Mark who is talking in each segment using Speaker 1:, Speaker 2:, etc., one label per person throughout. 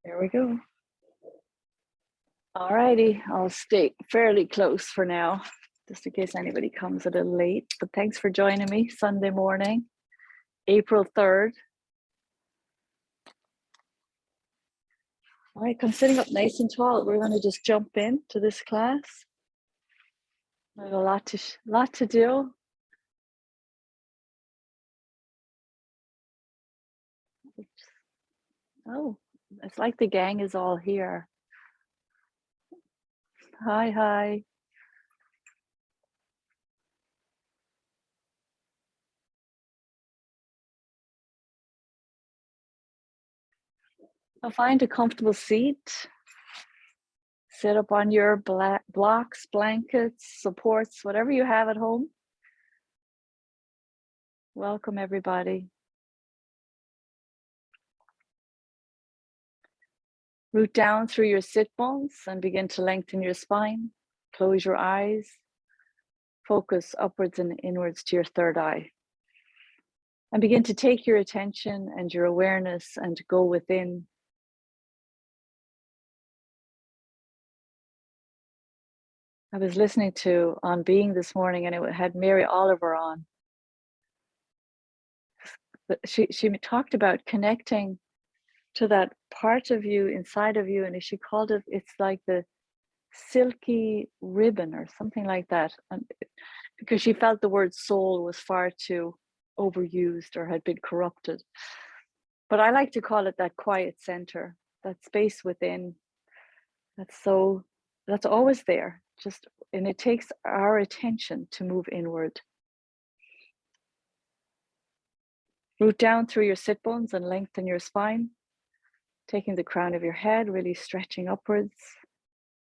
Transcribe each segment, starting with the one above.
Speaker 1: There we go. All righty, I'll stay fairly close for now, just in case anybody comes a little late. But thanks for joining me Sunday morning, April 3rd. All right, come sitting up nice and tall. We're going to just jump into this class. I have a lot to do. Oh, it's like the gang is all here. Hi. Now find a comfortable seat. Sit up on your blocks, blankets, supports, whatever you have at home. Welcome, everybody. Root down through your sit bones and begin to lengthen your spine. Close your eyes. Focus upwards and inwards to your third eye. And begin to take your attention and your awareness and go within. I was listening to On Being this morning, and it had Mary Oliver on. She talked about connecting to that part of you inside of you, and she called it, it's like the silky ribbon or something like that, and because she felt the word soul was far too overused or had been corrupted. But I like to call it that quiet center, that space within, that's always there, and it takes our attention to move inward. Root down through your sit bones and lengthen your spine, taking the crown of your head, really stretching upwards.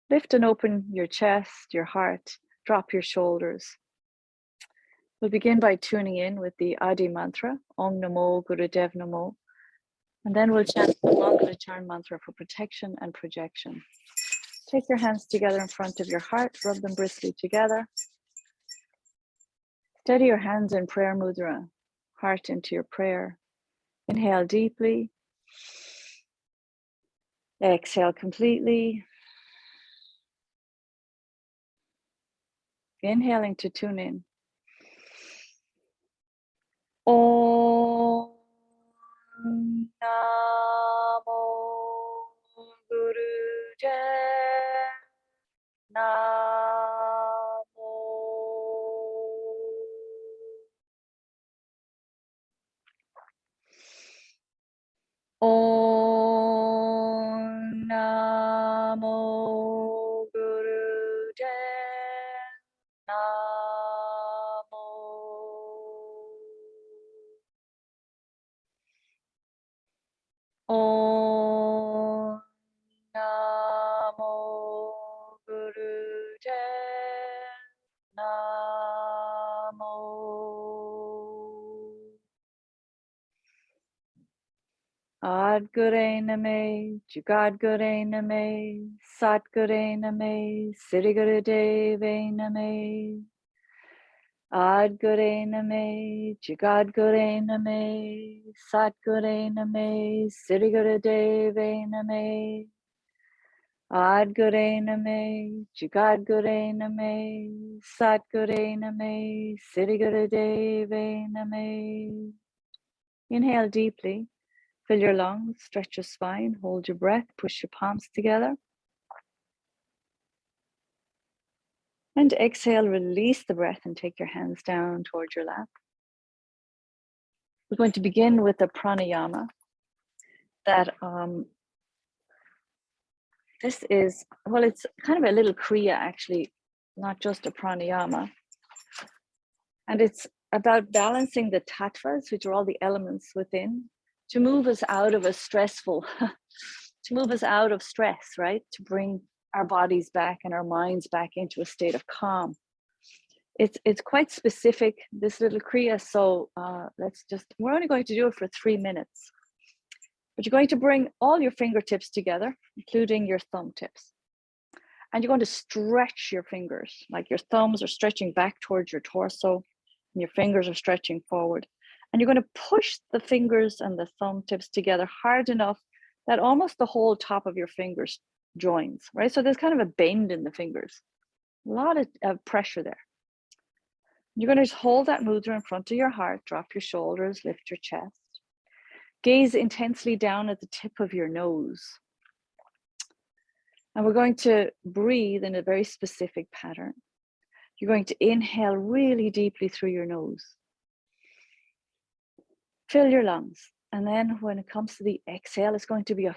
Speaker 1: Lift and open your chest, your heart, drop your shoulders. We'll begin by tuning in with the Adi mantra, Om Namo Gurudev Namo, and then we'll chant the Mangalacharna mantra for protection and projection. Take your hands together in front of your heart, rub them briskly together. Steady your hands in prayer mudra, heart into your prayer. Inhale deeply. Exhale completely. Inhaling to tune in. Om Namo Gurudev Namo. Om Namo Gurudev Namo. Om Namo Gurudev Namo. Adgure Name, Jugadgure Name, Satgure Name, Siddhigure Deve Name. Adgure Name, Jugadgure Name, Satgure Name, Siddhigure Deve Name. Adgure Name, Jugadgure Name, Satgure Name, Siddhigure Deve Name. Inhale deeply. Fill your lungs, stretch your spine, hold your breath, push your palms together. And exhale, release the breath and take your hands down towards your lap. We're going to begin with a pranayama that this is, well, it's kind of a little kriya actually, not just a pranayama. And it's about balancing the tattvas, which are all the elements within, to move us out of a stressful, to move us out of stress, right? To bring our bodies back and our minds back into a state of calm. It's quite specific, this little kriya, so we're only going to do it for 3 minutes. But you're going to bring all your fingertips together, including your thumb tips. And you're going to stretch your fingers, like your thumbs are stretching back towards your torso, and your fingers are stretching forward. And you're going to push the fingers and the thumb tips together hard enough that almost the whole top of your fingers joins, right? So there's kind of a bend in the fingers, a lot of pressure there. You're going to just hold that mudra in front of your heart, drop your shoulders, lift your chest. Gaze intensely down at the tip of your nose. And we're going to breathe in a very specific pattern. You're going to inhale really deeply through your nose. Fill your lungs. And then when it comes to the exhale, it's going to be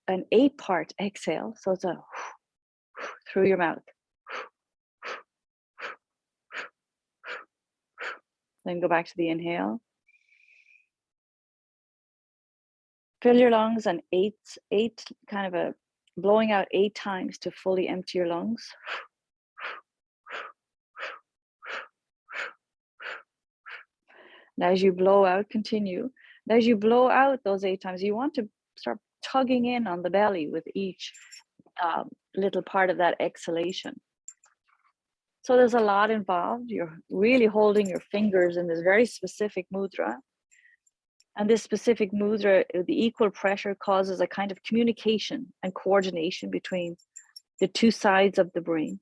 Speaker 1: an 8-part exhale. So it's a through your mouth. Then go back to the inhale. Fill your lungs and eight kind of a blowing out 8 times to fully empty your lungs. And as you blow out, continue. And as you blow out those 8 times, you want to start tugging in on the belly with each little part of that exhalation. So there's a lot involved. You're really holding your fingers in this very specific mudra. And this specific mudra, the equal pressure causes a kind of communication and coordination between the 2 sides of the brain.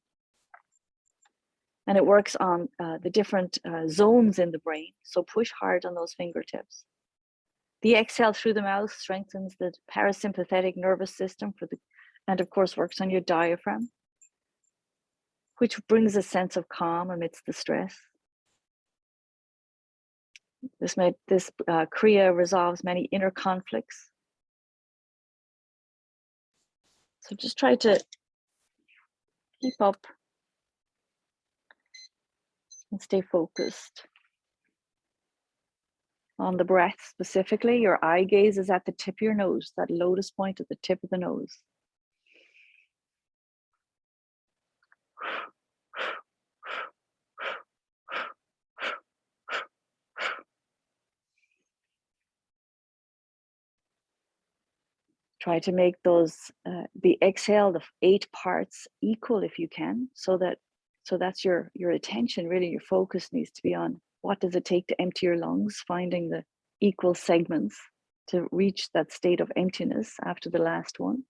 Speaker 1: And it works on the different zones in the brain. So push hard on those fingertips. The exhale through the mouth strengthens the parasympathetic nervous system and of course works on your diaphragm, which brings a sense of calm amidst the stress. This Kriya resolves many inner conflicts. So just try to keep up and stay focused on the breath specifically. Your eye gaze is at the tip of your nose, that lotus point at the tip of the nose. Try to make those, the exhale, the 8 parts equal if you can, so that's your attention, really your focus needs to be on what does it take to empty your lungs, finding the equal segments to reach that state of emptiness after the last one.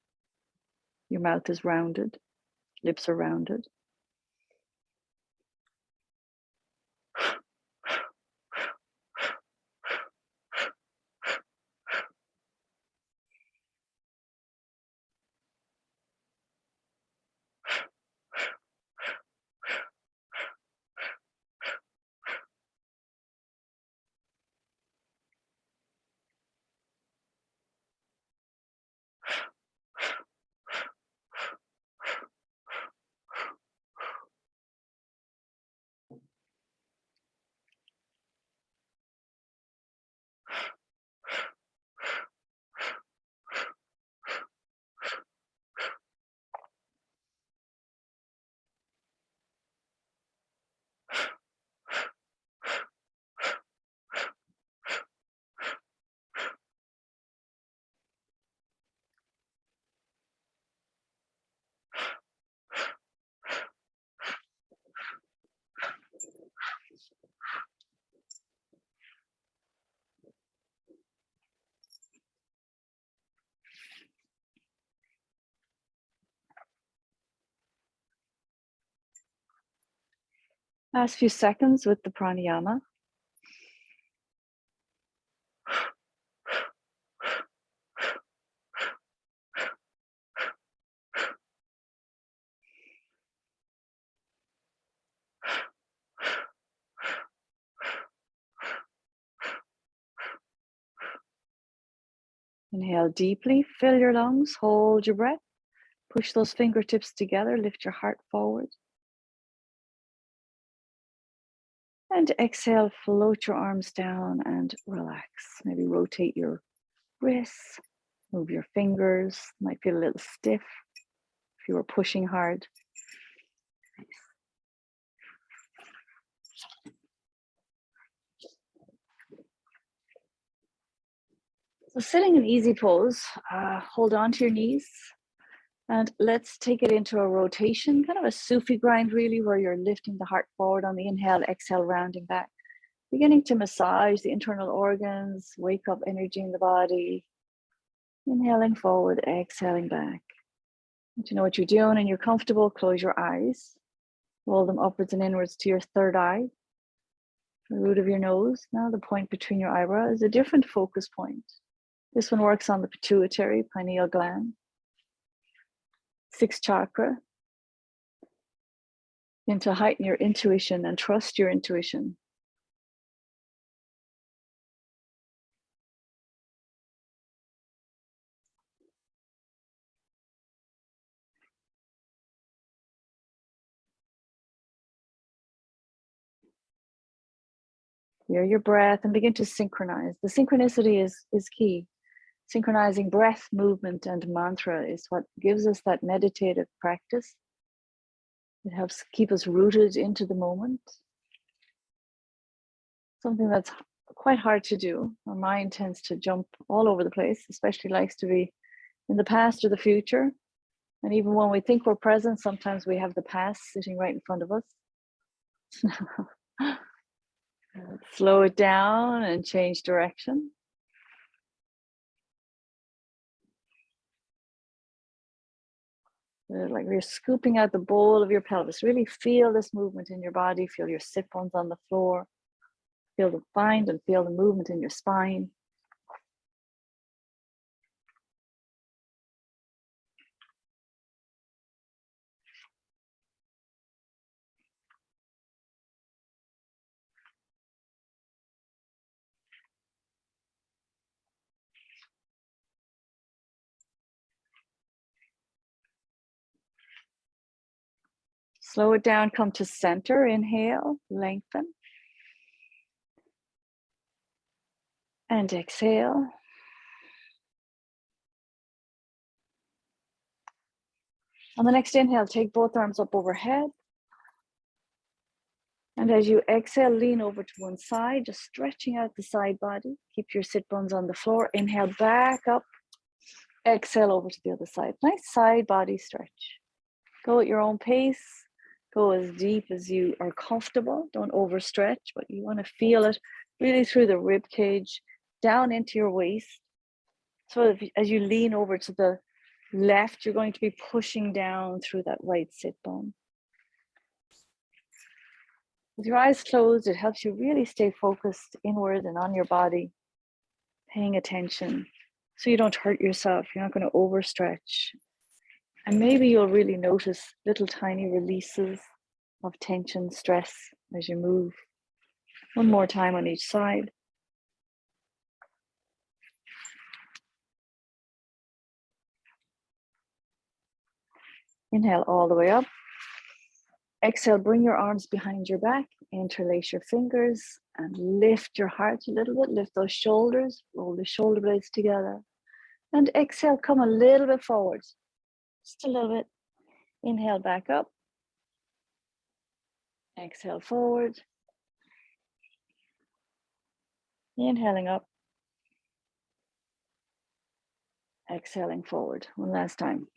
Speaker 1: Your mouth is rounded, lips are rounded. Last few seconds with the pranayama. Inhale deeply, fill your lungs, hold your breath, push those fingertips together, lift your heart forward. And exhale, float your arms down and relax. Maybe rotate your wrists, move your fingers. Might feel a little stiff if you were pushing hard. Nice. So sitting in easy pose, hold on to your knees. And let's take it into a rotation, kind of a Sufi grind really, where you're lifting the heart forward on the inhale, exhale, rounding back. Beginning to massage the internal organs, wake up energy in the body. Inhaling forward, exhaling back. Once you know what you're doing and you're comfortable, close your eyes. Roll them upwards and inwards to your third eye, the root of your nose. Now the point between your eyebrows is a different focus point. This one works on the pituitary pineal gland, sixth chakra, and to heighten your intuition and trust your intuition. Hear your breath and begin to synchronize. The synchronicity is key. Synchronizing breath, movement, and mantra is what gives us that meditative practice. It helps keep us rooted into the moment. Something that's quite hard to do. Our mind tends to jump all over the place, especially likes to be in the past or the future. And even when we think we're present, sometimes we have the past sitting right in front of us. Slow it down and change direction. Like you're scooping out the bowl of your pelvis. Really feel this movement in your body. Feel your sit bones on the floor. Feel the bind and feel the movement in your spine. Slow it down, come to center. Inhale, lengthen. And exhale. On the next inhale, take both arms up overhead. And as you exhale, lean over to one side, just stretching out the side body. Keep your sit bones on the floor. Inhale back up. Exhale over to the other side. Nice side body stretch. Go at your own pace. Go as deep as you are comfortable. Don't overstretch, but you want to feel it really through the rib cage, down into your waist. So as you lean over to the left, you're going to be pushing down through that right sit bone. With your eyes closed, it helps you really stay focused inward and on your body, paying attention so you don't hurt yourself. You're not going to overstretch. And maybe you'll really notice little tiny releases of tension, stress as you move. One more time on each side. Inhale all the way up. Exhale, bring your arms behind your back, interlace your fingers and lift your heart a little bit. Lift those shoulders, roll the shoulder blades together. And exhale, come a little bit forward. Just a little bit. Inhale back up. Exhale forward. Inhaling up. Exhaling forward. One last time.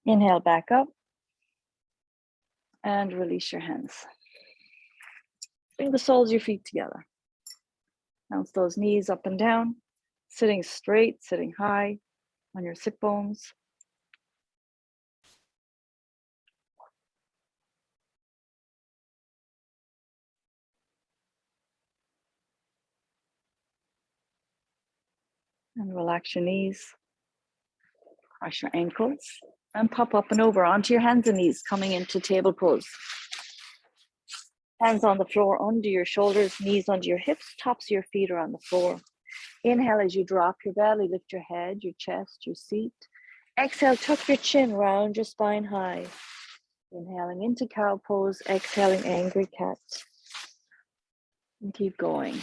Speaker 1: Inhale back up. And release your hands. Bring the soles of your feet together. Bounce those knees up and down. Sitting straight, sitting high on your sit bones. And relax your knees. Cross your ankles. And pop up and over onto your hands and knees, coming into table pose. Hands on the floor, under your shoulders, knees under your hips, tops of your feet are on the floor. Inhale as you drop your belly, lift your head, your chest, your seat. Exhale, tuck your chin, round your spine high. Inhaling into cow pose, exhaling angry cat. And keep going.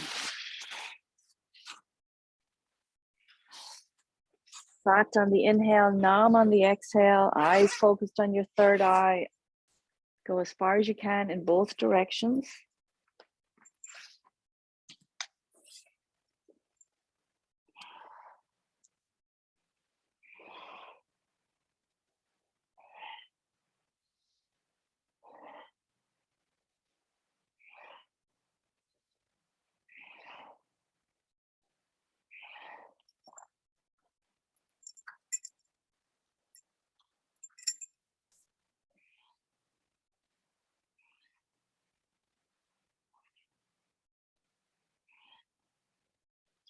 Speaker 1: Sat on the inhale, Nam on the exhale, eyes focused on your third eye. Go as far as you can in both directions.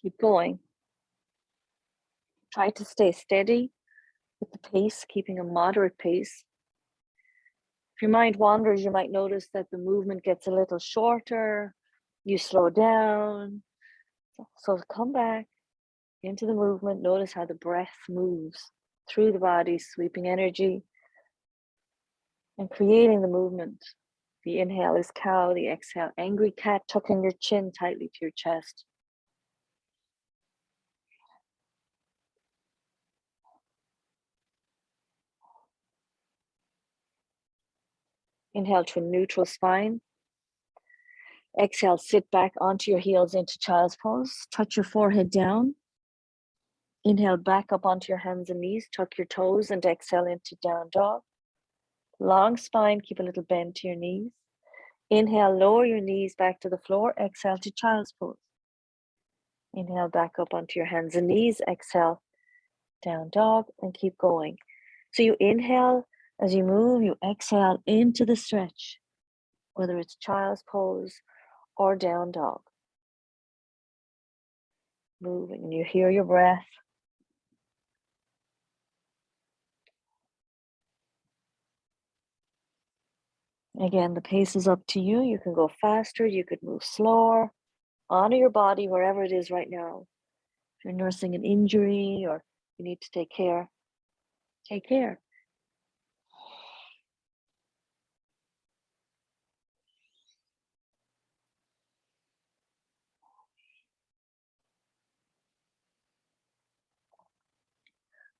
Speaker 1: Keep going. Try to stay steady with the pace, keeping a moderate pace. If your mind wanders, you might notice that the movement gets a little shorter, you slow down. So come back into the movement. Notice how the breath moves through the body, sweeping energy and creating the movement. The inhale is cow, the exhale, angry cat, tucking your chin tightly to your chest. Inhale to a neutral spine. Exhale, sit back onto your heels into child's pose. Touch your forehead down. Inhale back up onto your hands and knees. Tuck your toes and exhale into down dog. Long spine, keep a little bend to your knees. Inhale, lower your knees back to the floor. Exhale to child's pose. Inhale back up onto your hands and knees. Exhale, down dog, and keep going. So you inhale as you move, you exhale into the stretch, whether it's child's pose or down dog. Moving, and you hear your breath. Again, the pace is up to you. You can go faster, you could move slower. Honor your body wherever it is right now. If you're nursing an injury or you need to take care, take care.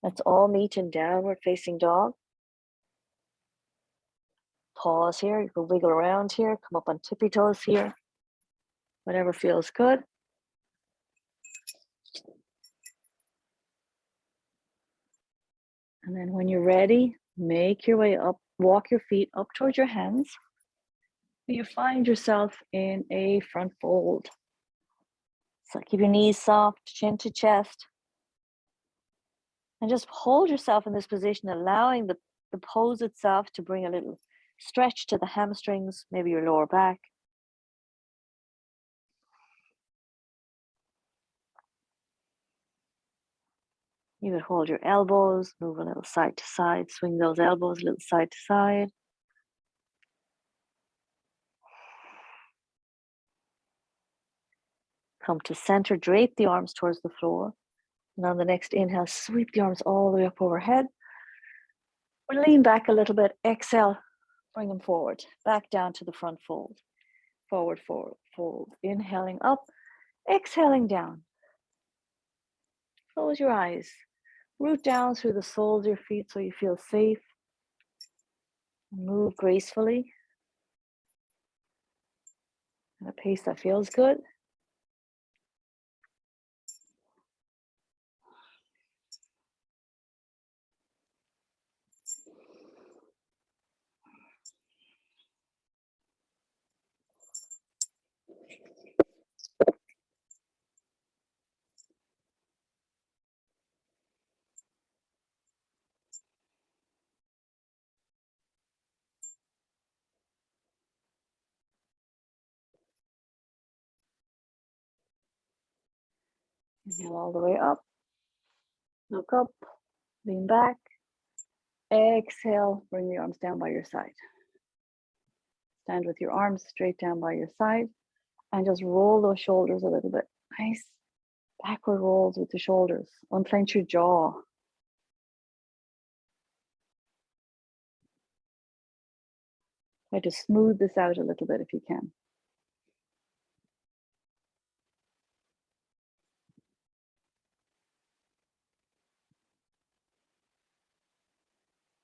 Speaker 1: Let's all meet in downward facing dog. Pause here. You can wiggle around here, come up on tippy toes here. Whatever feels good. And then when you're ready, make your way up, walk your feet up towards your hands. You find yourself in a front fold. So keep your knees soft, chin to chest. And just hold yourself in this position, allowing the pose itself to bring a little stretch to the hamstrings, maybe your lower back. You would hold your elbows, move a little side to side, swing those elbows a little side to side. Come to center, drape the arms towards the floor. And on the next inhale, sweep the arms all the way up overhead. Or lean back a little bit, exhale, bring them forward, back down to the front fold. Forward, forward, fold. Inhaling up, exhaling down. Close your eyes. Root down through the soles of your feet so you feel safe. Move gracefully at a pace that feels good. Inhale all the way up. Look up, lean back. Exhale, bring the arms down by your side. Stand with your arms straight down by your side and just roll those shoulders a little bit. Nice backward rolls with the shoulders. Unclench your jaw. Try to smooth this out a little bit if you can.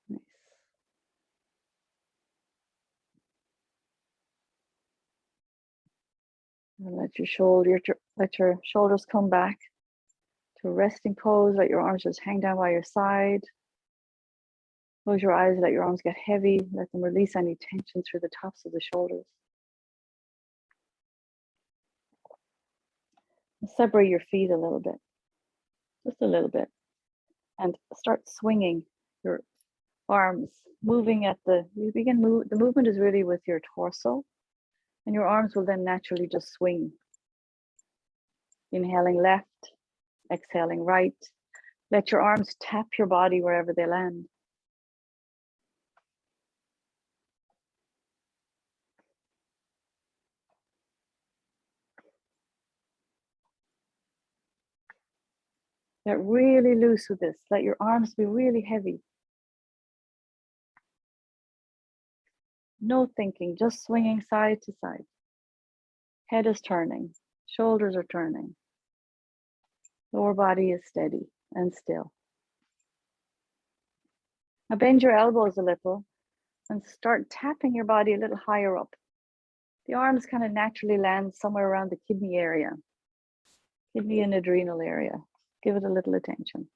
Speaker 1: Nice. And let your shoulders come back to a resting pose. Let your arms just hang down by your side. Close your eyes, let your arms get heavy. Let them release any tension through the tops of the shoulders. Separate your feet a little bit, just a little bit. And start swinging your arms, moving at the movement is really with your torso. And your arms will then naturally just swing. Inhaling left, exhaling right. Let your arms tap your body wherever they land. Get really loose with this. Let your arms be really heavy. No thinking, just swinging side to side. Head is turning, shoulders are turning. Lower body is steady and still. Now bend your elbows a little and start tapping your body a little higher up. The arms kind of naturally land somewhere around the kidney area, kidney and adrenal area. Give it a little attention.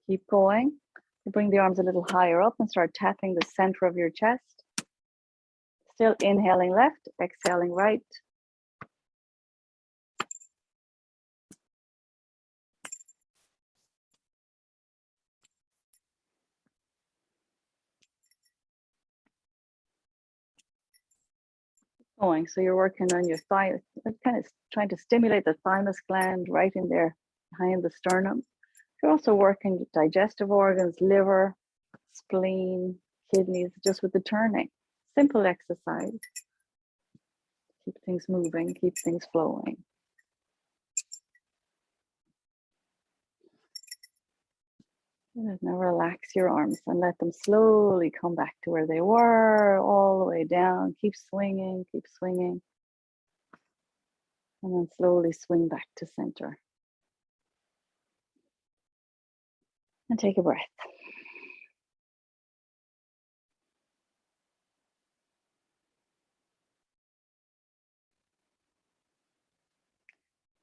Speaker 1: Keep going. Bring the arms a little higher up and start tapping the center of your chest. Still inhaling left, exhaling right. Going. So you're working on your thigh, kind of trying to stimulate the thymus gland right in there behind the sternum. You're also working digestive organs, liver, spleen, kidneys, just with the turning. Simple exercise. Keep things moving, keep things flowing. And now relax your arms and let them slowly come back to where they were, all the way down. Keep swinging, and then slowly swing back to center. And take a breath.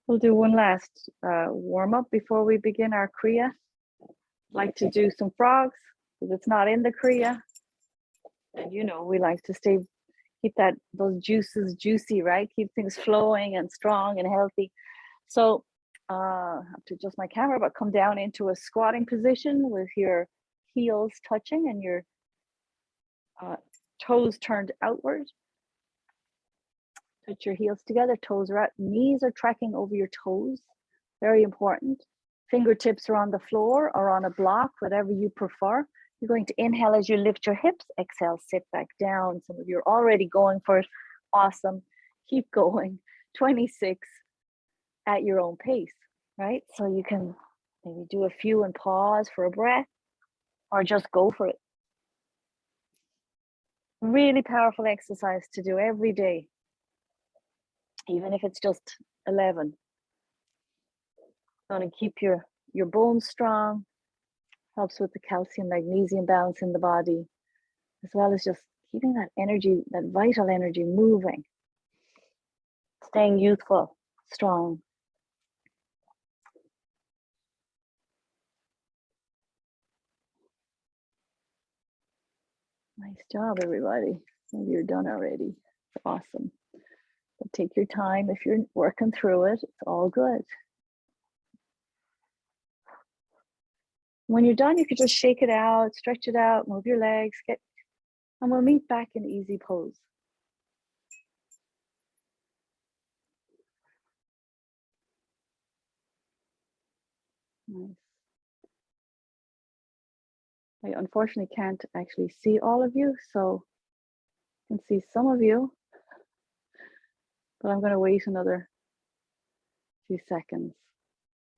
Speaker 1: We'll do one last warm up before we begin our Kriya. Like to do some frogs because it's not in the Kriya. And you know, we like to keep those juices juicy, right? Keep things flowing and strong and healthy. So I have to adjust my camera, but come down into a squatting position with your heels touching and your toes turned outward. Put your heels together, toes are out, knees are tracking over your toes. Very important. Fingertips are on the floor or on a block, whatever you prefer. You're going to inhale as you lift your hips, exhale, sit back down. Some of you are already going for it. Awesome. Keep going. 26 at your own pace, right? So you can maybe do a few and pause for a breath or just go for it. Really powerful exercise to do every day, even if it's just 11. Going to keep your bones strong, helps with the calcium magnesium balance in the body, as well as just keeping that energy, that vital energy moving, staying youthful, strong. Nice job, everybody. Maybe you're done already. Awesome. But take your time. If you're working through it, it's all good. When you're done, you could just shake it out, stretch it out, move your legs, and we'll meet back in easy pose. Nice. I unfortunately can't actually see all of you, so I can see some of you, but I'm going to wait another few seconds,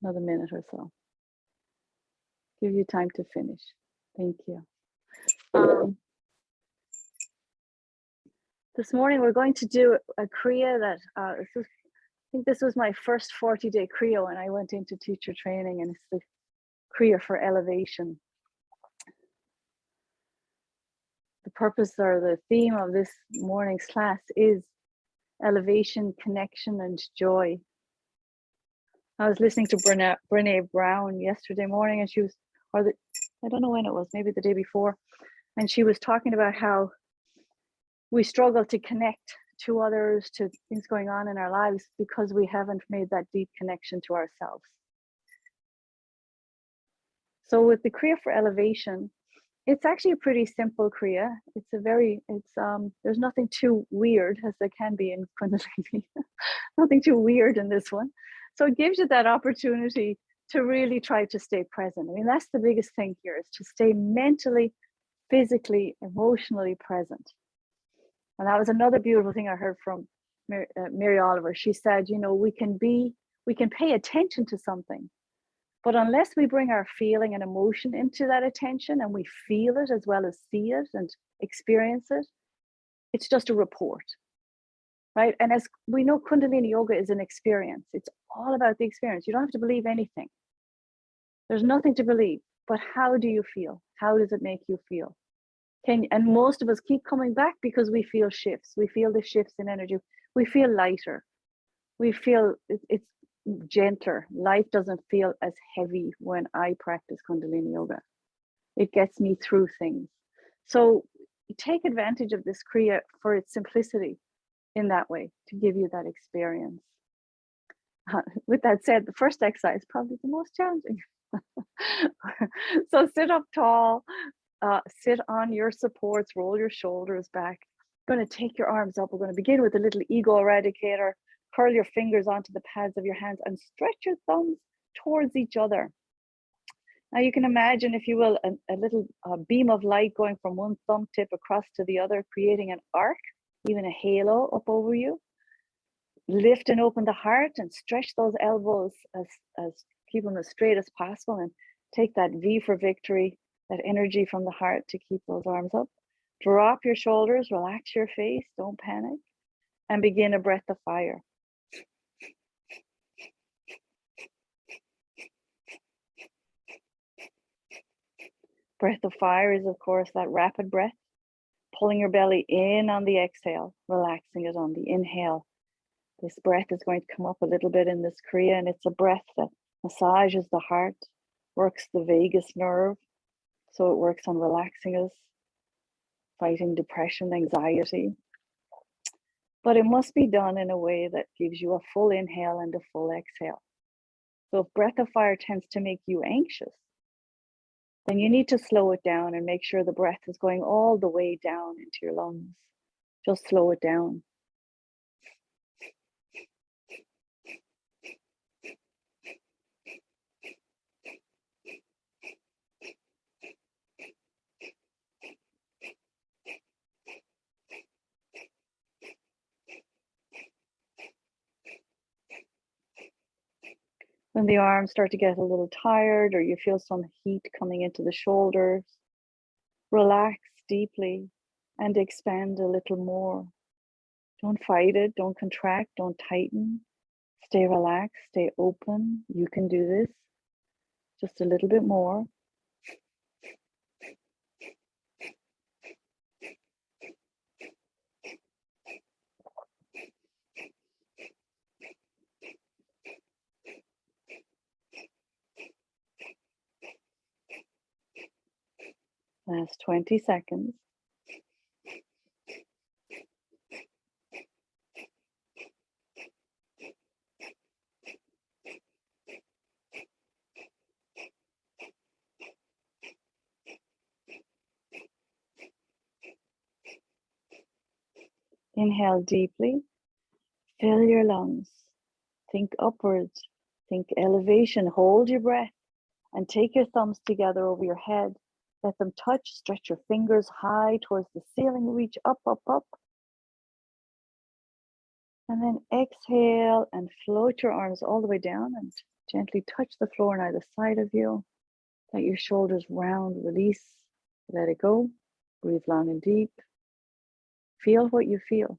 Speaker 1: another minute or so. Give you time to finish. Thank you. This morning we're going to do a Kriya that I think this was my first 40-day Kriya when I went into teacher training, and it's the Kriya for elevation. The purpose or the theme of this morning's class is elevation, connection, and joy. I was listening to Brene Brown yesterday morning, and she was, I don't know when it was, maybe the day before, And she was talking about how we struggle to connect to others, to things going on in our lives, because we haven't made that deep connection to ourselves. So with the Kriya for Elevation, it's actually a pretty simple Kriya. There's nothing too weird, as there can be in Kundalini. Nothing too weird in this one. So it gives you that opportunity to really try to stay present. I mean, that's the biggest thing here, is to stay mentally, physically, emotionally present. And that was another beautiful thing I heard from Mary Oliver. She said, you know, we can pay attention to something, but unless we bring our feeling and emotion into that attention and we feel it as well as see it and experience it, it's just a report, right? And as we know, Kundalini Yoga is an experience. It's all about the experience. You don't have to believe anything. There's nothing to believe, but how do you feel? How does it make you feel? And most of us keep coming back because we feel shifts. We feel the shifts in energy. We feel lighter. We feel it's gentler. Life doesn't feel as heavy when I practice Kundalini Yoga. It gets me through things. So take advantage of this Kriya for its simplicity in that way, to give you that experience. With that said, the first exercise is probably the most challenging. So sit up tall, sit on your supports, roll your shoulders back. Going to take your arms up. We're going to begin with a little ego eradicator. Curl your fingers onto the pads of your hands and stretch your thumbs towards each other. Now you can imagine, if you will, a little beam of light going from one thumb tip across to the other, creating an arc, even a halo up over you. Lift and open the heart and stretch those elbows as keep them as straight as possible, and take that V for victory, that energy from the heart to keep those arms up. Drop your shoulders, relax your face, don't panic, and begin a breath of fire. Breath of fire is, of course, that rapid breath, pulling your belly in on the exhale, relaxing it on the inhale. This breath is going to come up a little bit in this Kriya, and it's a breath that massages the heart, works the vagus nerve, so it works on relaxing us, fighting depression, anxiety. But it must be done in a way that gives you a full inhale and a full exhale. So if breath of fire tends to make you anxious, then you need to slow it down and make sure the breath is going all the way down into your lungs. Just slow it down. When the arms start to get a little tired, or you feel some heat coming into the shoulders, relax deeply and expand a little more. Don't fight it, don't contract, don't tighten. Stay relaxed, stay open. You can do this. Just a little bit more. Last 20 seconds. Inhale deeply. Fill your lungs. Think upwards. Think elevation. Hold your breath and take your thumbs together over your head. Let them touch. Stretch your fingers high towards the ceiling. Reach up, up, up. And then exhale and float your arms all the way down and gently touch the floor on either side of you. Let your shoulders round, release, let it go. Breathe long and deep. Feel what you feel.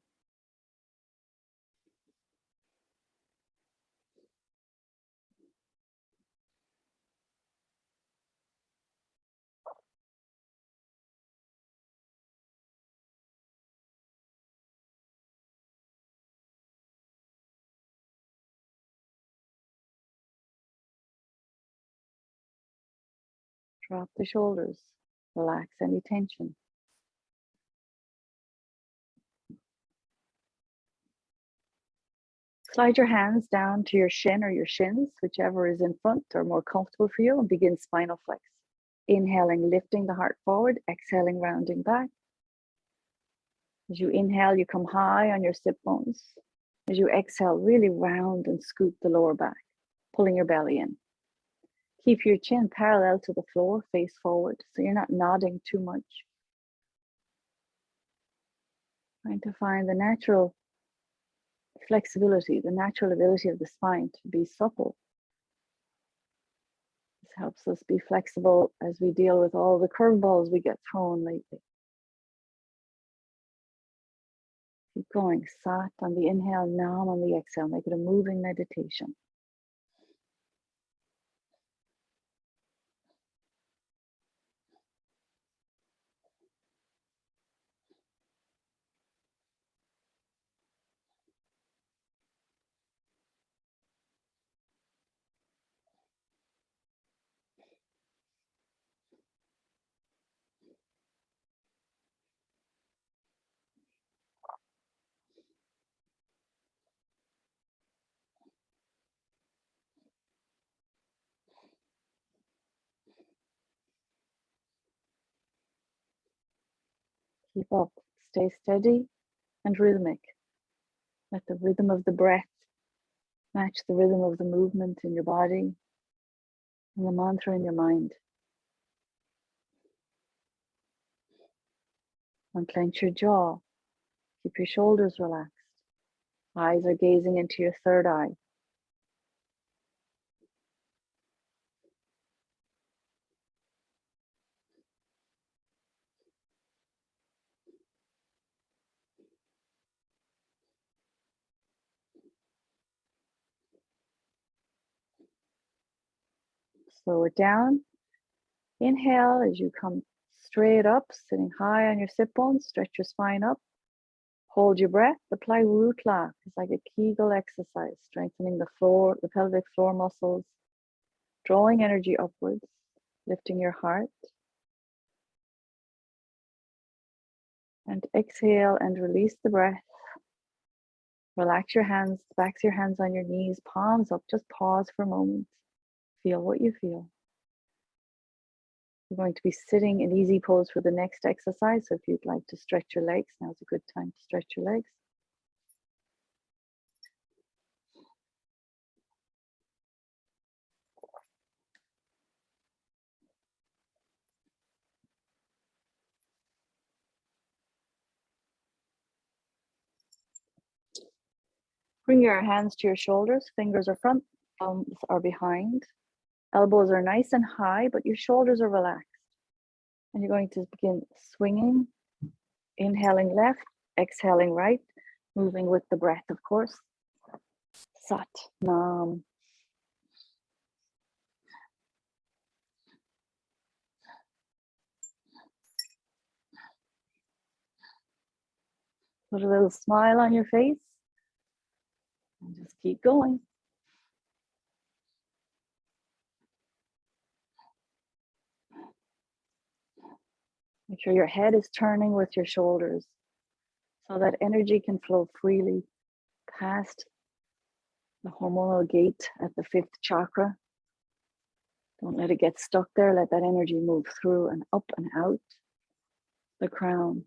Speaker 1: Drop the shoulders. Relax any tension. Slide your hands down to your shin or your shins, whichever is in front or more comfortable for you, and begin spinal flex. Inhaling, lifting the heart forward, exhaling, rounding back. As you inhale, you come high on your sit bones. As you exhale, really round and scoop the lower back, pulling your belly in. Keep your chin parallel to the floor, face forward, so you're not nodding too much. Trying to find the natural flexibility, the natural ability of the spine to be supple. This helps us be flexible as we deal with all the curveballs we get thrown lately. Keep going, sat on the inhale, nam on the exhale. Make it a moving meditation. Keep up, stay steady and rhythmic. Let the rhythm of the breath match the rhythm of the movement in your body and the mantra in your mind. Unclench your jaw. Keep your shoulders relaxed. Eyes are gazing into your third eye. Slow it down. Inhale as you come straight up, sitting high on your sit bones. Stretch your spine up. Hold your breath. Apply root lock. It's like a Kegel exercise, strengthening the floor, the pelvic floor muscles, drawing energy upwards, lifting your heart. And exhale and release the breath. Relax your hands, backs of your hands on your knees, palms up. Just pause for a moment. Feel what you feel. We're going to be sitting in easy pose for the next exercise. So if you'd like to stretch your legs, now's a good time to stretch your legs. Bring your hands to your shoulders, fingers are front, thumbs are behind. Elbows are nice and high, but your shoulders are relaxed. And you're going to begin swinging, inhaling left, exhaling right, moving with the breath, of course. Sat Nam. Put a little smile on your face and just keep going. Make sure your head is turning with your shoulders so that energy can flow freely past the hormonal gate at the fifth chakra. Don't let it get stuck there. Let that energy move through and up and out the crown.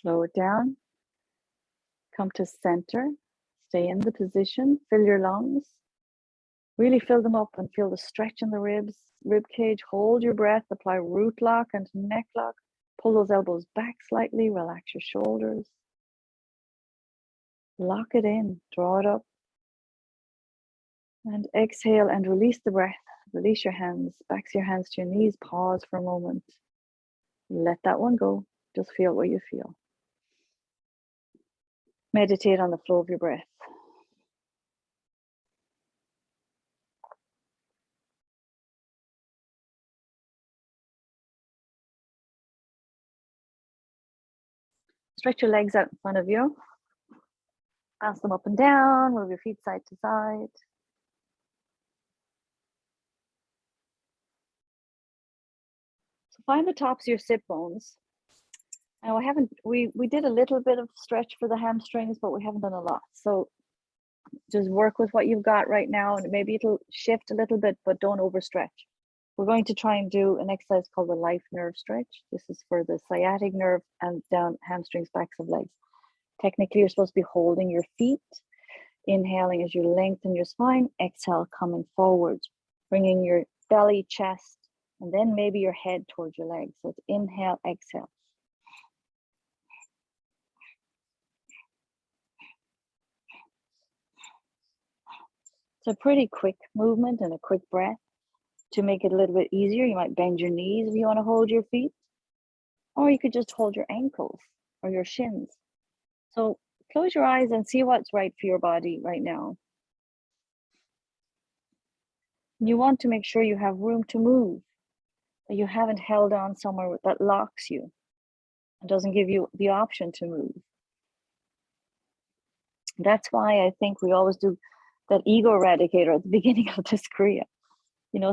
Speaker 1: Slow it down. Come to center. Stay in the position. Fill your lungs. Really fill them up and feel the stretch in the ribs, rib cage. Hold your breath. Apply root lock and neck lock. Pull those elbows back slightly. Relax your shoulders. Lock it in. Draw it up. And exhale and release the breath. Release your hands. Backs your hands to your knees. Pause for a moment. Let that one go. Just feel what you feel. Meditate on the flow of your breath. Stretch your legs out in front of you. Bounce them up and down. Move your feet side to side. So find the tops of your sit bones. Now we did a little bit of stretch for the hamstrings, but we haven't done a lot. So just work with what you've got right now, and maybe it'll shift a little bit, but don't overstretch. We're going to try and do an exercise called the life nerve stretch. This is for the sciatic nerve and down hamstrings, backs of legs. Technically, you're supposed to be holding your feet, inhaling as you lengthen your spine, exhale, coming forward, bringing your belly, chest, and then maybe your head towards your legs. So it's inhale, exhale. It's a pretty quick movement and a quick breath. To make it a little bit easier, you might bend your knees if you want to hold your feet, or you could just hold your ankles or your shins. So close your eyes and see what's right for your body right now. You want to make sure you have room to move, that you haven't held on somewhere that locks you and doesn't give you the option to move. That's why I think we always do that ego eradicator at the beginning of this Kriya.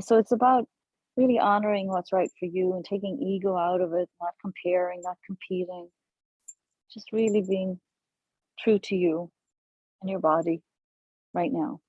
Speaker 1: So it's about really honoring what's right for you and taking ego out of it, not comparing, not competing, just really being true to you and your body right now.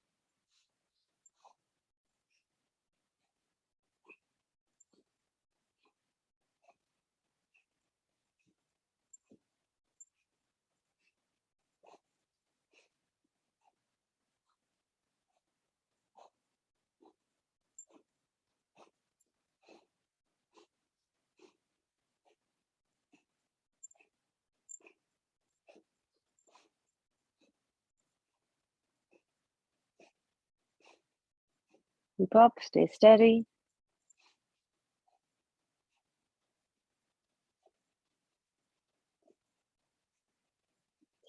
Speaker 1: Keep up, stay steady.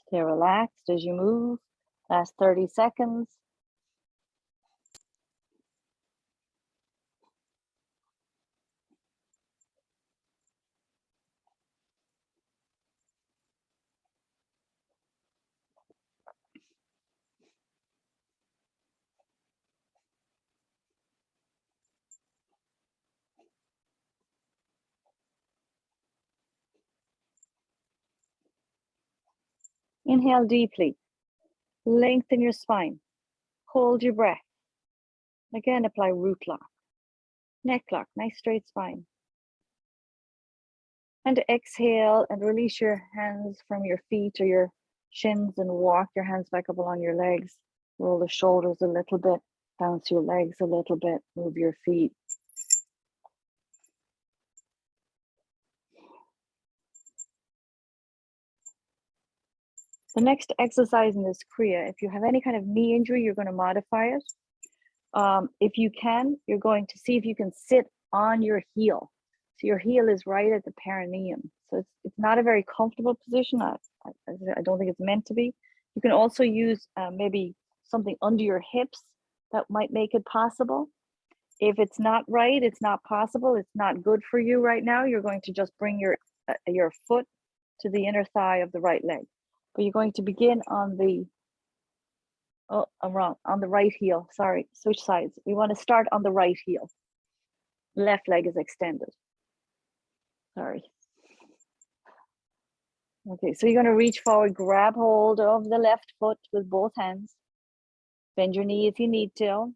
Speaker 1: Stay relaxed as you move. Last 30 seconds. Inhale deeply. Lengthen your spine. Hold your breath. Again, apply root lock. Neck lock, nice straight spine. And exhale and release your hands from your feet or your shins and walk your hands back up along your legs. Roll the shoulders a little bit. Bounce your legs a little bit. Move your feet. The next exercise in this Kriya, if you have any kind of knee injury, you're going to modify it. If you can, you're going to see if you can sit on your heel. So your heel is right at the perineum. So it's not a very comfortable position. I don't think it's meant to be. You can also use maybe something under your hips that might make it possible. If it's not right, it's not possible, it's not good for you right now, you're going to just bring your foot to the inner thigh of the right leg. But you're going to begin on the, oh, I'm wrong, on the right heel, sorry, switch sides. We want to start on the right heel. Left leg is extended. Sorry. Okay, so you're going to reach forward, grab hold of the left foot with both hands. Bend your knee if you need to.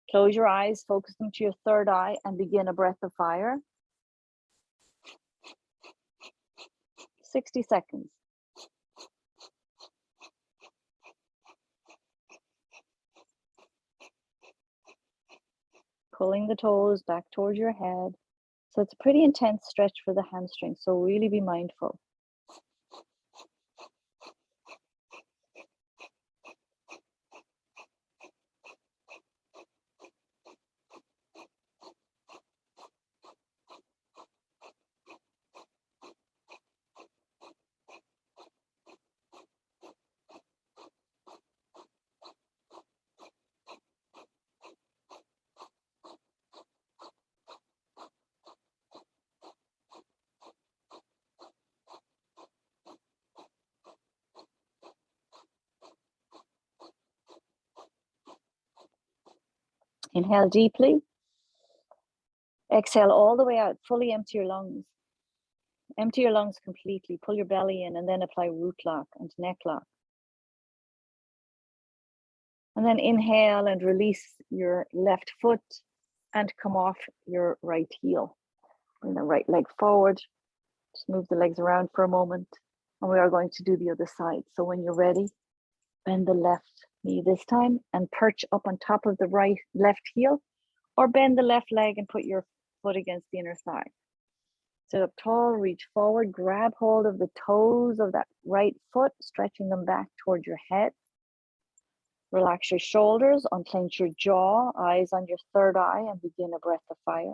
Speaker 1: Close your eyes, focus them to your third eye, and begin a breath of fire. 60 seconds. Pulling the toes back towards your head. So it's a pretty intense stretch for the hamstring. So really be mindful. Inhale deeply. Exhale all the way out. Fully empty your lungs. Empty your lungs completely. Pull your belly in and then apply root lock and neck lock. And then inhale and release your left foot and come off your right heel. Bring the right leg forward. Just move the legs around for a moment. And we are going to do the other side. So when you're ready, bend the left knee this time and perch up on top of the left heel, or bend the left leg and put your foot against the inner thigh. Sit up tall, reach forward, grab hold of the toes of that right foot, stretching them back toward your head. Relax your shoulders, unclench your jaw, eyes on your third eye, and begin a breath of fire.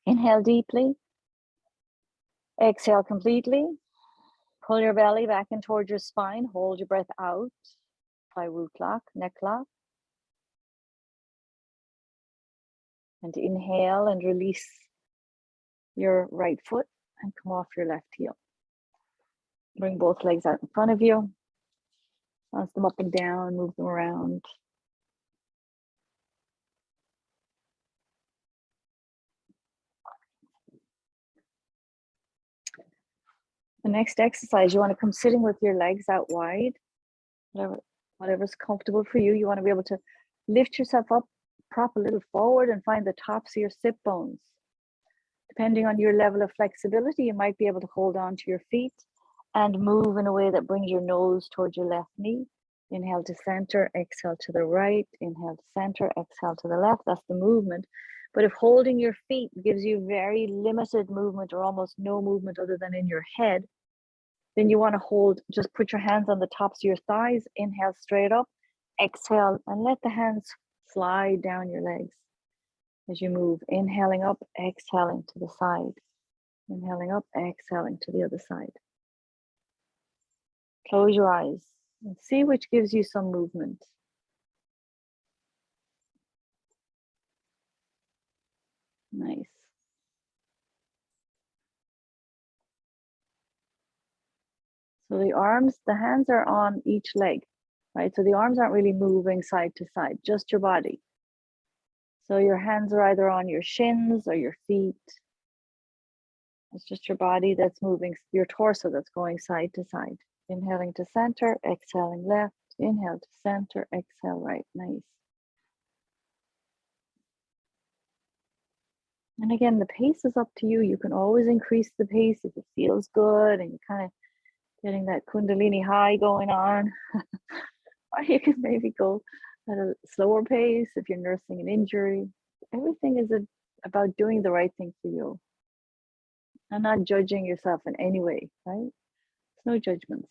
Speaker 1: Inhale deeply. Exhale completely. Pull your belly back in towards your spine. Hold your breath out. Apply root lock, neck lock. And inhale and release your right foot and come off your left heel. Bring both legs out in front of you. Bounce them up and down, move them around. The next exercise, you want to come sitting with your legs out wide, whatever's comfortable for you. You want to be able to lift yourself up, prop a little forward, and find the tops of your sit bones. Depending on your level of flexibility, you might be able to hold on to your feet and move in a way that brings your nose towards your left knee. Inhale to center, exhale to the right, inhale to center, exhale to the left. That's the movement. But if holding your feet gives you very limited movement or almost no movement other than in your head, then you want to hold, just put your hands on the tops of your thighs, inhale straight up, exhale, and let the hands slide down your legs as you move. Inhaling up, exhaling to the side. Inhaling up, exhaling to the other side. Close your eyes and see which gives you some movement. Nice. So the hands are on each leg, right? So the arms aren't really moving side to side, just your body. So your hands are either on your shins or your feet. It's just your body that's moving, your torso that's going side to side. Inhaling to center, exhaling left, inhale to center, exhale right. Nice. And again, the pace is up to you. You can always increase the pace if it feels good and you're kind of getting that Kundalini high going on. Or you can maybe go at a slower pace if you're nursing an injury. Everything is about doing the right thing for you and not judging yourself in any way, right? There's no judgments.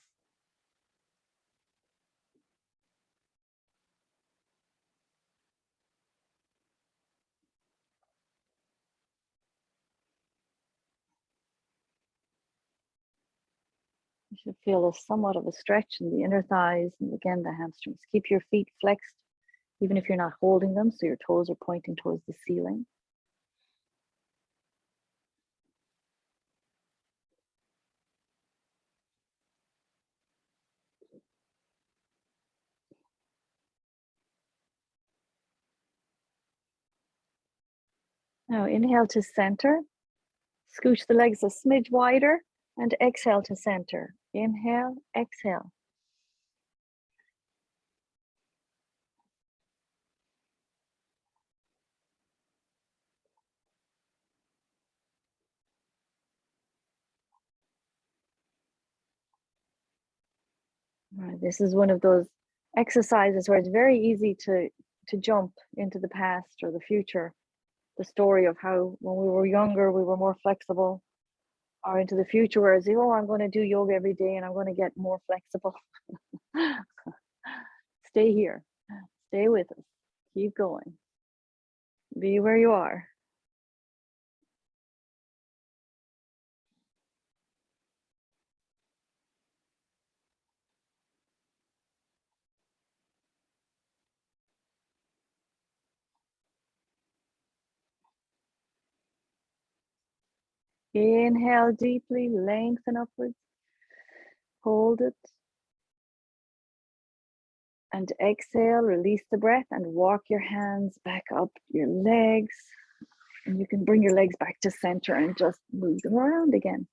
Speaker 1: You should feel somewhat of a stretch in the inner thighs and again the hamstrings. Keep your feet flexed, even if you're not holding them, so your toes are pointing towards the ceiling. Now inhale to center, scooch the legs a smidge wider, and exhale to center. Inhale, exhale. All right, this is one of those exercises where it's very easy to jump into the past or the future, the story of how when we were younger we were more flexible, or into the future where it's, oh, I'm going to do yoga every day and I'm going to get more flexible. Stay here, stay with us, keep going, be where you are. Inhale deeply, lengthen upwards, hold it. And exhale, release the breath and walk your hands back up your legs. And you can bring your legs back to center and just move them around again.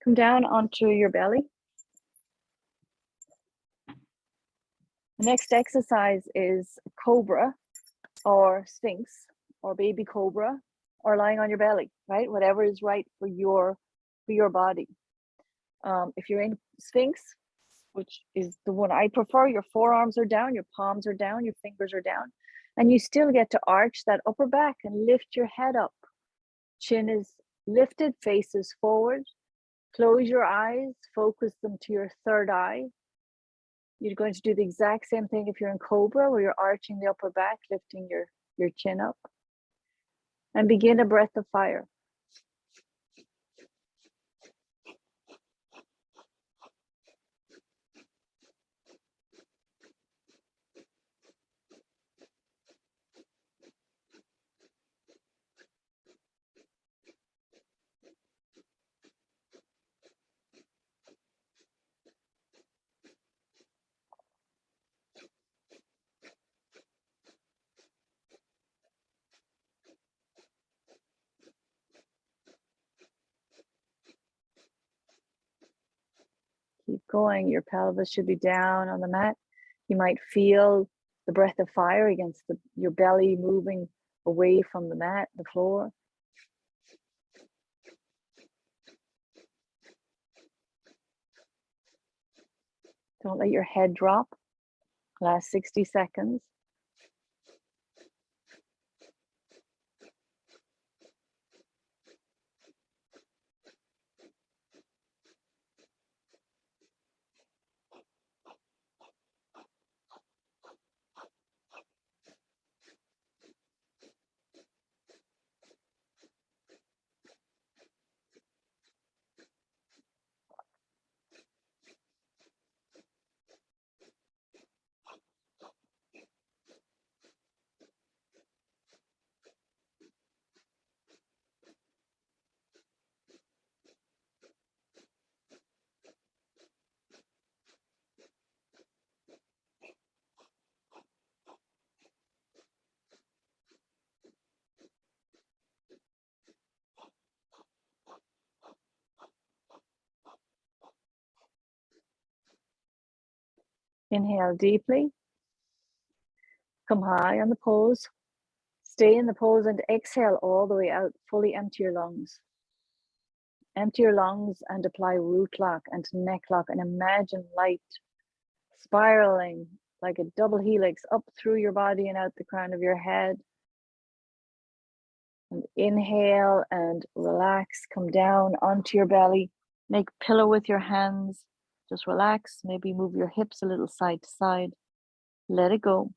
Speaker 1: Come down onto your belly. The next exercise is Cobra or Sphinx or Baby Cobra or lying on your belly, right? Whatever is right for your body. If you're in Sphinx, which is the one I prefer, your forearms are down, your palms are down, your fingers are down, and you still get to arch that upper back and lift your head up. Chin is lifted, faces forward. Close your eyes, focus them to your third eye. You're going to do the exact same thing if you're in Cobra, where you're arching the upper back, lifting your chin up. And begin a breath of fire. Keep going. Your pelvis should be down on the mat. You might feel the breath of fire against your belly moving away from the mat, the floor. Don't let your head drop. Last 60 seconds. Inhale deeply. Come high on the pose. Stay in the pose and exhale all the way out. Fully empty your lungs. Empty your lungs and apply root lock and neck lock and imagine light spiraling like a double helix up through your body and out the crown of your head. And inhale and relax. Come down onto your belly. Make pillow with your hands. Just relax. Maybe move your hips a little side to side. Let it go.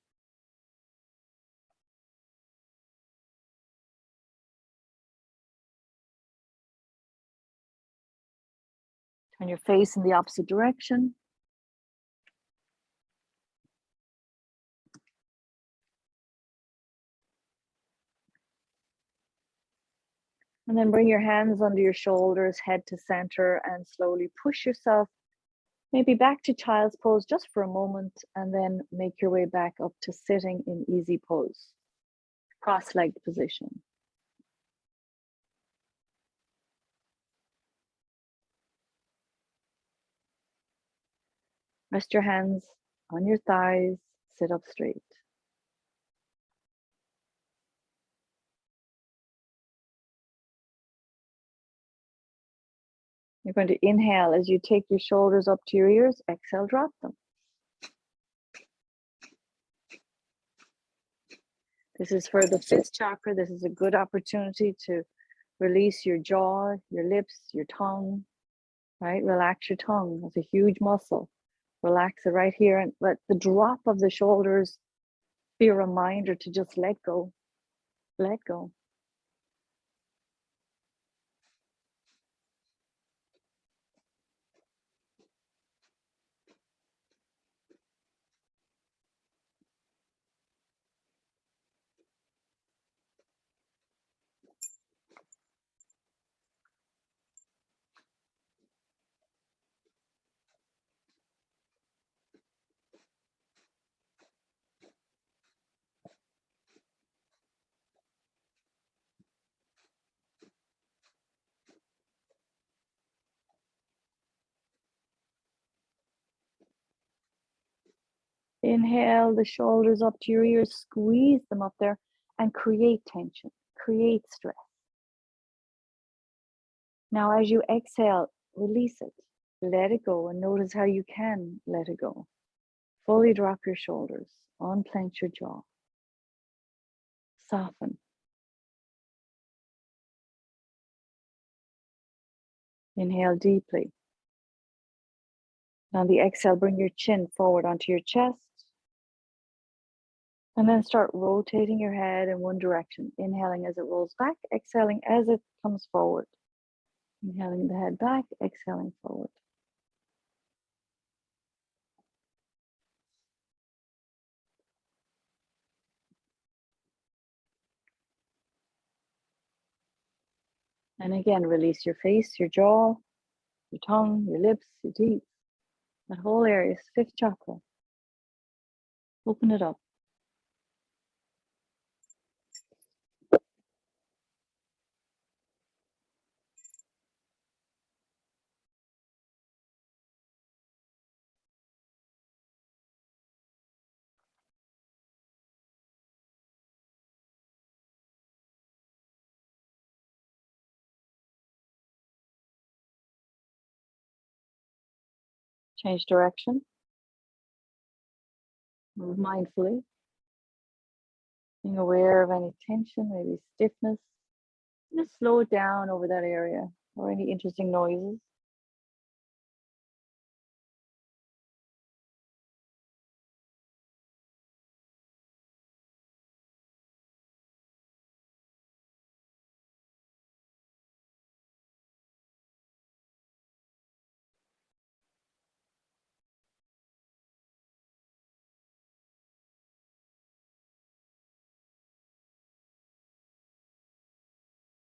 Speaker 1: Turn your face in the opposite direction. And then bring your hands under your shoulders, head to center, and slowly push yourself maybe back to child's pose just for a moment, and then make your way back up to sitting in easy pose, cross-legged position. Rest your hands on your thighs, sit up straight. You're going to inhale as you take your shoulders up to your ears, exhale, drop them. This is for the fifth chakra. This is a good opportunity to release your jaw, your lips, your tongue, right? Relax your tongue. It's a huge muscle. Relax it right here. And let the drop of the shoulders be a reminder to just let go. Let go. Inhale the shoulders up to your ears, squeeze them up there and create tension, create stress. Now, as you exhale, release it, let it go, and notice how you can let it go. Fully drop your shoulders, unclench your jaw, soften. Inhale deeply. On the exhale, bring your chin forward onto your chest. And then start rotating your head in one direction. Inhaling as it rolls back, exhaling as it comes forward. Inhaling the head back, exhaling forward. And again, release your face, your jaw, your tongue, your lips, your teeth. That whole area is fifth chakra. Open it up. Change direction. Move mindfully. Being aware of any tension, maybe stiffness. Just slow it down over that area or any interesting noises.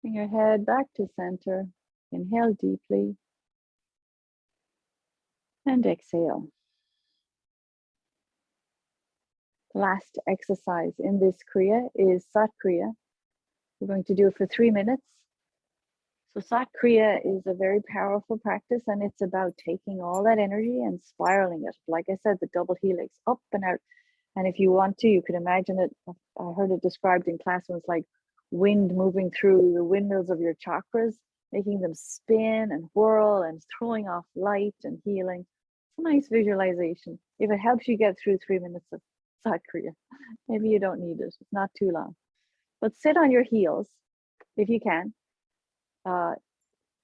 Speaker 1: Bring your head back to center. Inhale deeply. And exhale. Last exercise in this Kriya is Sat Kriya. We're going to do it for 3 minutes. So Sat Kriya is a very powerful practice, and it's about taking all that energy and spiraling it. Like I said, the double helix up and out. And if you want to, you could imagine it. I heard it described in class when it's like wind moving through the windmills of your chakras, making them spin and whirl and throwing off light and healing. It's a nice visualization. If it helps you get through 3 minutes of Sat Kriya, maybe you don't need it. It's not too long. But sit on your heels if you can, on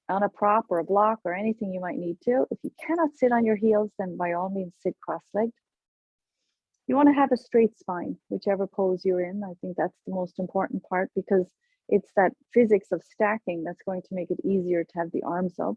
Speaker 1: a prop or a block or anything you might need to. If you cannot sit on your heels, then by all means sit cross-legged. You want to have a straight spine, whichever pose you're in. I think that's the most important part, because it's that physics of stacking that's going to make it easier to have the arms up.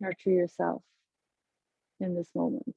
Speaker 1: Nurture yourself in this moment.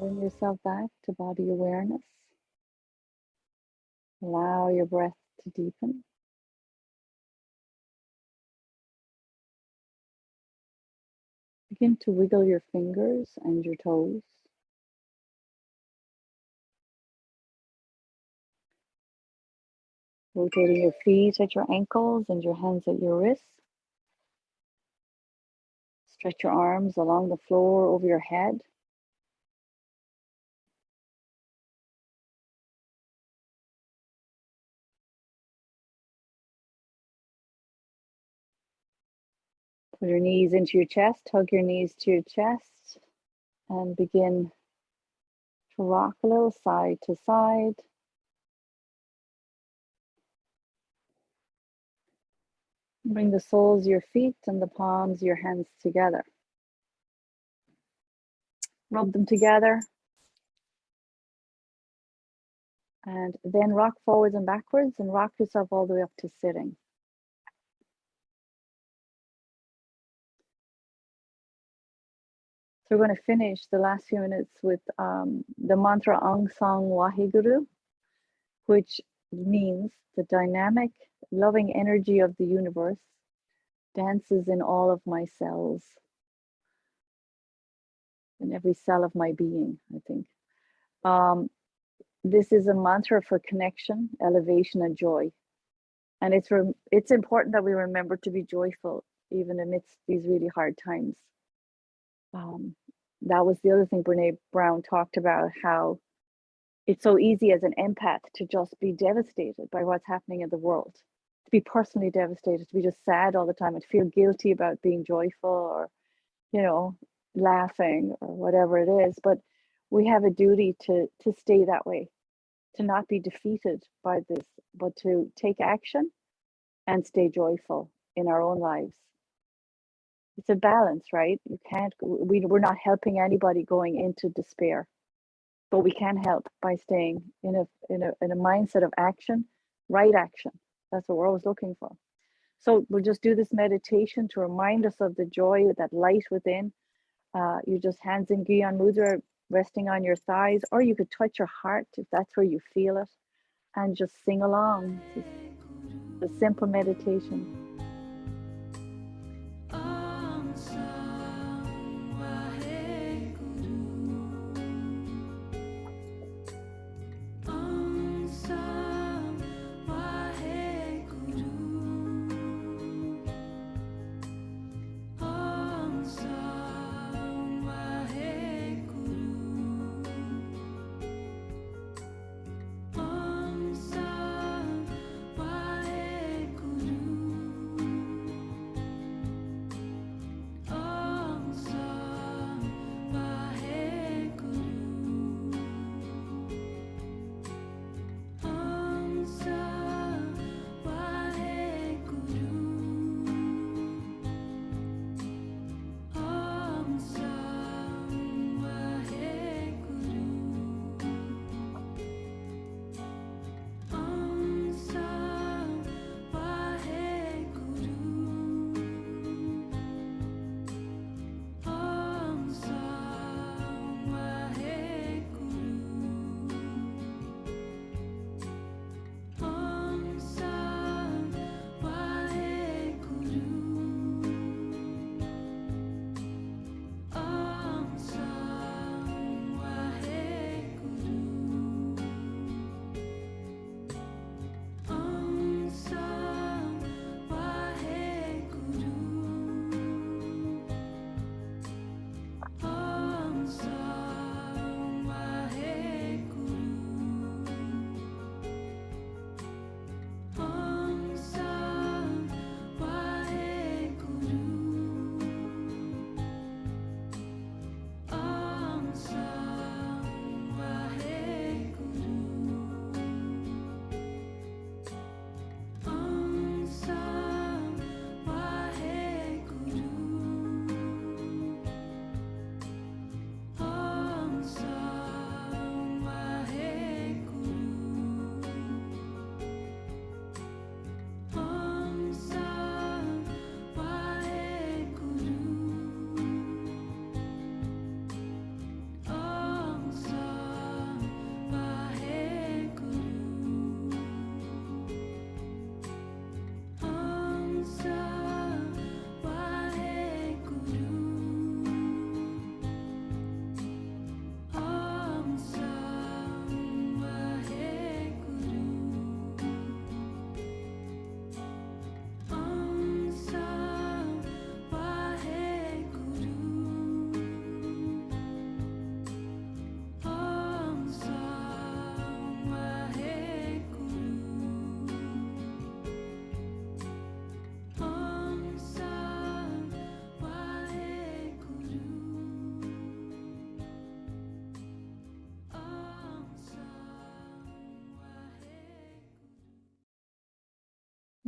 Speaker 1: Bring yourself back to body awareness. Allow your breath to deepen. Begin to wiggle your fingers and your toes. Rotating your feet at your ankles and your hands at your wrists. Stretch your arms along the floor over your head. Put your knees into your chest, hug your knees to your chest, and begin to rock a little side to side. Bring the soles of your feet and the palms of your hands together. Rub them together. And then rock forwards and backwards and rock yourself all the way up to sitting. So we're going to finish the last few minutes with the mantra Aung San Waheguru, which means the dynamic, loving energy of the universe dances in all of my cells, in every cell of my being, I think. This is a mantra for connection, elevation, and joy. And it's important that we remember to be joyful, even amidst these really hard times. That was the other thing Brene Brown talked about, how it's so easy as an empath to just be devastated by what's happening in the world, to be personally devastated, to be just sad all the time and feel guilty about being joyful or, laughing or whatever it is. But we have a duty to stay that way, to not be defeated by this, but to take action and stay joyful in our own lives. It's a balance, right? We're not helping anybody going into despair, but we can help by staying in a mindset of action, right action. That's what we're always looking for. So we'll just do this meditation to remind us of the joy, that light within. You just hands in Gyan Mudra, resting on your thighs, or you could touch your heart if that's where you feel it, and just sing along. It's a simple meditation.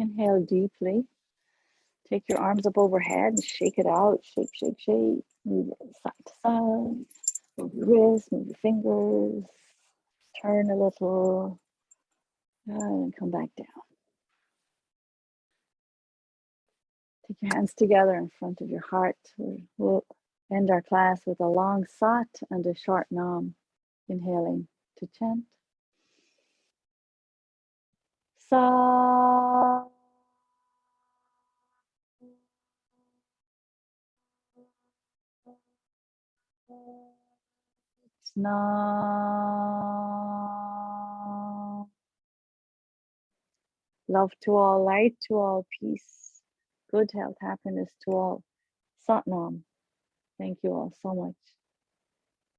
Speaker 1: Inhale deeply. Take your arms up overhead and shake it out. Shake, shake, shake. Move it side to side. Move your wrists, move your fingers. Turn a little. And come back down. Take your hands together in front of your heart. We'll end our class with a long sat and a short nam. Inhaling to chant. Sa. Nam. Love to all, light to all, peace, good health, happiness to all. Satnam. Thank you all so much.